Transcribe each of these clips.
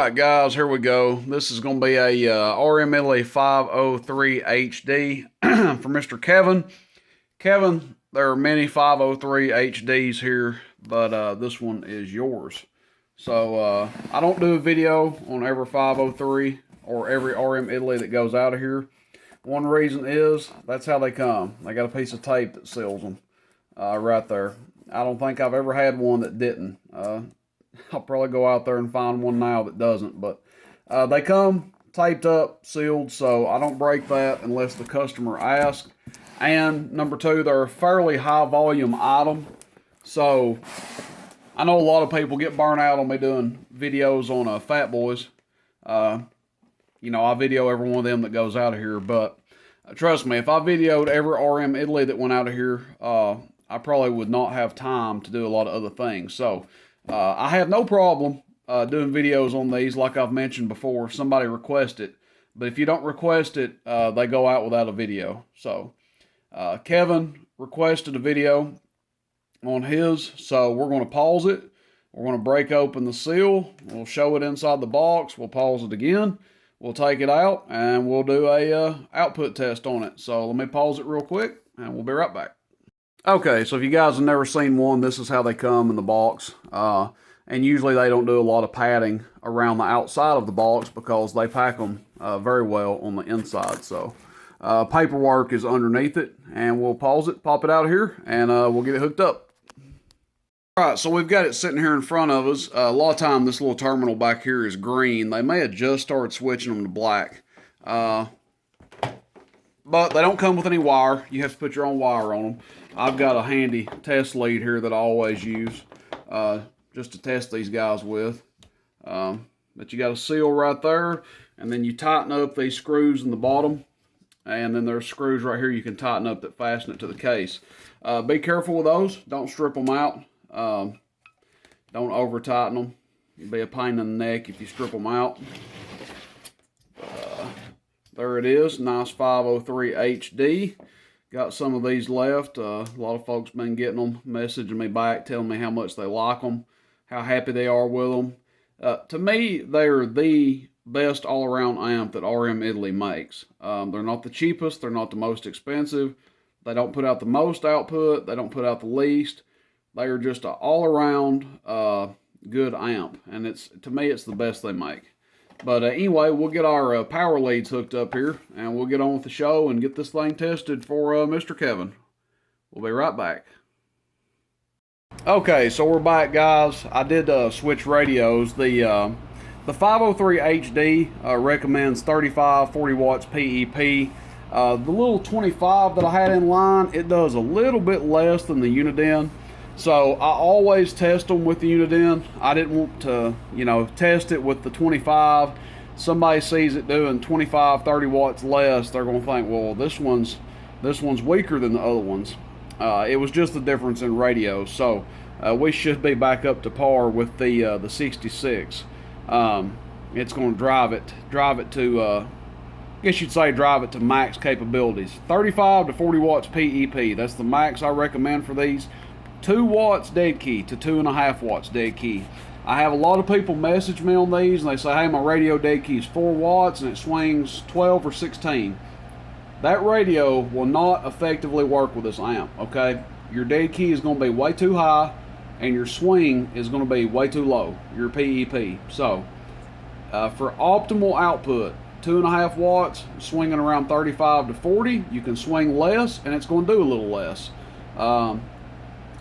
Alright guys, here we go. This is going to be a RM Italy 503 HD for Mr. Kevin. Kevin, there are many 503 HDs here, but this one is yours. So I don't do a video on every 503 or every RM Italy that goes out of here. One reason is that's how they come. They got a piece of tape that seals them right there. I don't think I've ever had one that didn't. I'll probably go out there and find one now that doesn't, but they come taped up, sealed, so I don't break that unless the customer asks. And number two, they're a fairly high volume item, so I know a lot of people get burnt out on me doing videos on Fat Boys. You know, I video every one of them that goes out of here, but trust me, if I videoed every RM Italy that went out of here, I probably would not have time to do a lot of other things. So I have no problem doing videos on these, like I've mentioned before, if somebody requests it. But if you don't request it, they go out without a video. So Kevin requested a video on his, so we're going to pause it. We're going to break open the seal. We'll show it inside the box. We'll pause it again. We'll take it out, and we'll do a output test on it. So let me pause it real quick, and we'll be right back. Okay, so if you guys have never seen one, this is how they come in the box. And usually they don't do a lot of padding around the outside of the box because they pack them very well on the inside. So paperwork is underneath it, and we'll pause it, pop it out of here, and we'll get it hooked up. All right, so we've got it sitting here in front of us. A lot of time this little terminal back here is green. They may have just started switching them to black. But they don't come with any wire. You have to put your own wire on them. I've got a handy test lead here that I always use just to test these guys with. But you got a seal right there, and then you tighten up these screws in the bottom, and then there's screws right here you can tighten up that fasten it to the case. Be careful with those. Don't strip them out. Don't over tighten them. It'll be a pain in the neck if you strip them out. There it is, nice 503 HD. Got some of these left. A lot of folks been getting them, messaging me back, telling me how much they like them, how happy they are with them. To me, they're the best all-around amp that RM Italy makes. They're not the cheapest. They're not the most expensive. They don't put out the most output. They don't put out the least. They are just an all-around good amp, and to me, it's the best they make. But anyway, we'll get our power leads hooked up here, and we'll get on with the show and get this thing tested for Mr. Kevin. We'll be right back. Okay, so we're back, guys. I did switch radios. The 503 HD recommends 35, 40 watts PEP. The little 25 that I had in line, it does a little bit less than the Uniden. So I always test them with the Uniden. I didn't want to, you know, test it with the 25. Somebody sees it doing 25, 30 watts less, they're going to think, well, this one's weaker than the other ones. It was just the difference in radios. So we should be back up to par with the 66. It's going to drive it to, I guess you'd say drive it to max capabilities. 35 to 40 watts PEP. That's the max I recommend for these. 2 watts dead key to 2.5 watts dead key. I have a lot of people message me on these and they say, hey, my radio dead key is 4 watts and it swings 12 or 16. That radio will not effectively work with this amp, okay? Your dead key is going to be way too high and your swing is going to be way too low, your PEP. So for optimal output, 2.5 watts, swinging around 35 to 40, you can swing less and it's going to do a little less.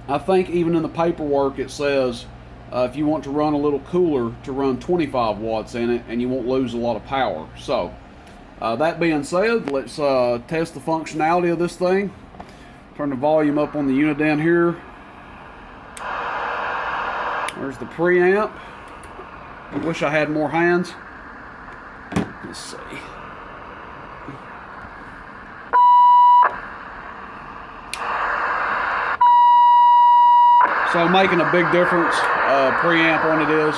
I think even in the paperwork it says if you want to run a little cooler, to run 25 watts in it and you won't lose a lot of power. So that being said, let's test the functionality of this thing. Turn the volume up on the Uniden here. There's the preamp. I wish I had more hands. Let's see. So making a big difference, preamp on it is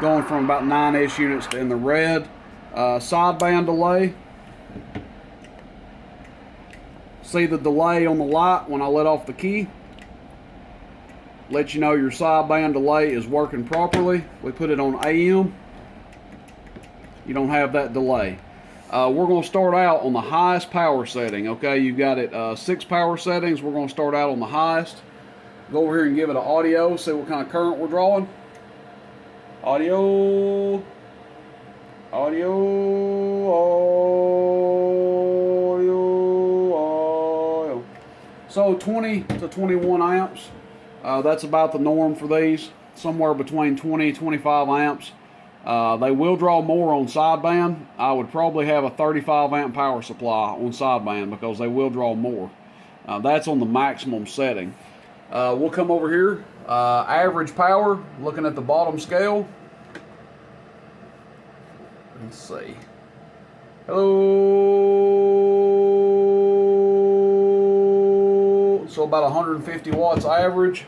going from about 9-ish units to in the red. Sideband delay. See the delay on the light when I let off the key? Let you know your sideband delay is working properly. We put it on AM. You don't have that delay. We're going to start out on the highest power setting. Okay, you've got it 6 power settings. We're going to start out on the highest. Go over here and give it an audio, see what kind of current we're drawing. Audio, audio, audio. So 20 to 21 amps. That's about the norm for these. Somewhere between 20 and 25 amps. They will draw more on sideband. I would probably have a 35 amp power supply on sideband because they will draw more. That's on the maximum setting. We'll come over here. Average power, looking at the bottom scale. Let's see. Hello. So about 150 watts average.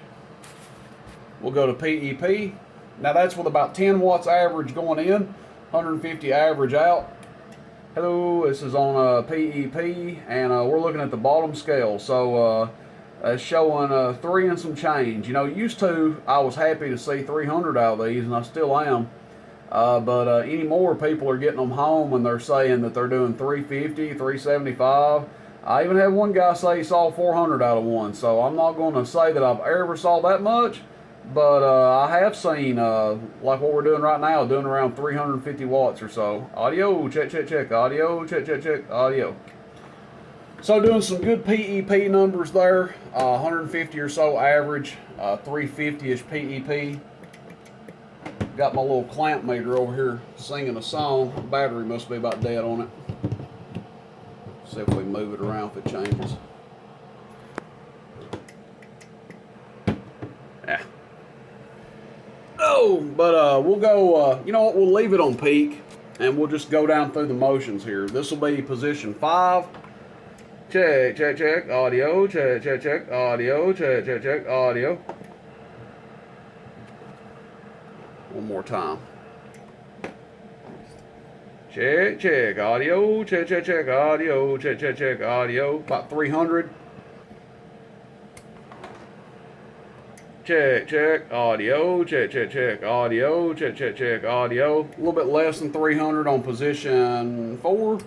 We'll go to PEP. Now that's with about 10 watts average going in, 150 average out. Hello, this is on PEP, and we're looking at the bottom scale. So it's showing 3 and some change. You know, used to, I was happy to see 300 out of these, and I still am. But anymore, people are getting them home, and they're saying that they're doing 350, 375. I even had one guy say he saw 400 out of one. So I'm not going to say that I've ever saw that much. But I have seen, like what we're doing right now, doing around 350 watts or so. Audio, check, check, check. Audio, check, check, check. Audio. So doing some good PEP numbers there. 150 or so average. 350-ish PEP. Got my little clamp meter over here singing a song. The battery must be about dead on it. See if we move it around if it changes. Yeah. Oh, but we'll go, you know what, we'll leave it on peak, and we'll just go down through the motions here. This will be position 5. Check, check, check, audio, check, check, check, audio, check, check, check, audio. One more time. Check, check, audio, check, check, check, audio, check, check, check, audio. About 300. Check, check, audio, check, check, check, audio, check, check, check, audio. A little bit less than 300 on position 4.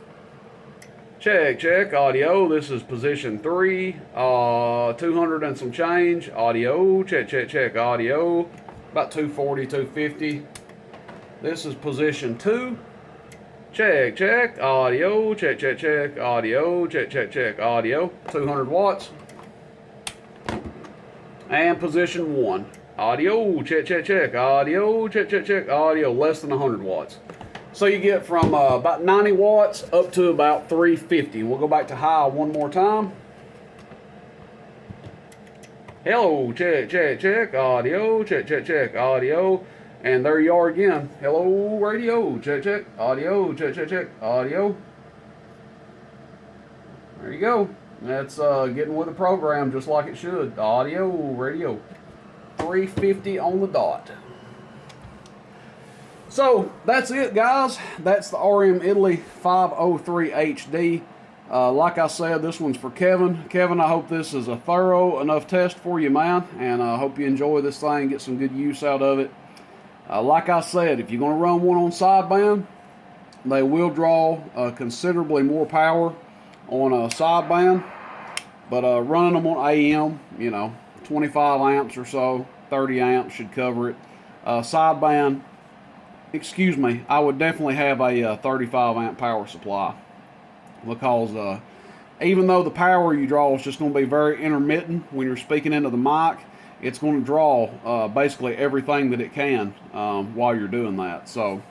Check, check, audio. This is position 3. 200 and some change. Audio, check, check, check, audio. About 240, 250. This is position 2. Check, check, audio, check, check, check, audio, check, check, check, audio. 200 watts. And position 1. Audio, check, check, check, audio, check, check, check, audio. Less than 100 watts. So you get from about 90 watts up to about 350. We'll go back to high one more time. Hello, check, check, check, audio, check, check, check, audio. And there you are again. Hello, radio, check, check, audio, check, check, check, audio. There you go. That's getting with the program just like it should. Audio, radio. 350 on the dot. So that's it, guys. That's the RM Italy 503 HD. Like I said, this one's for Kevin. Kevin, I hope this is a thorough enough test for you, man. And I hope you enjoy this thing, get some good use out of it. Like I said, if you're going to run one on sideband, they will draw considerably more power on a sideband. But running them on AM, you know, 25 amps or so, 30 amps should cover it. Sideband, excuse me, I would definitely have a 35 amp power supply. Because even though the power you draw is just going to be very intermittent when you're speaking into the mic, it's going to draw basically everything that it can while you're doing that. So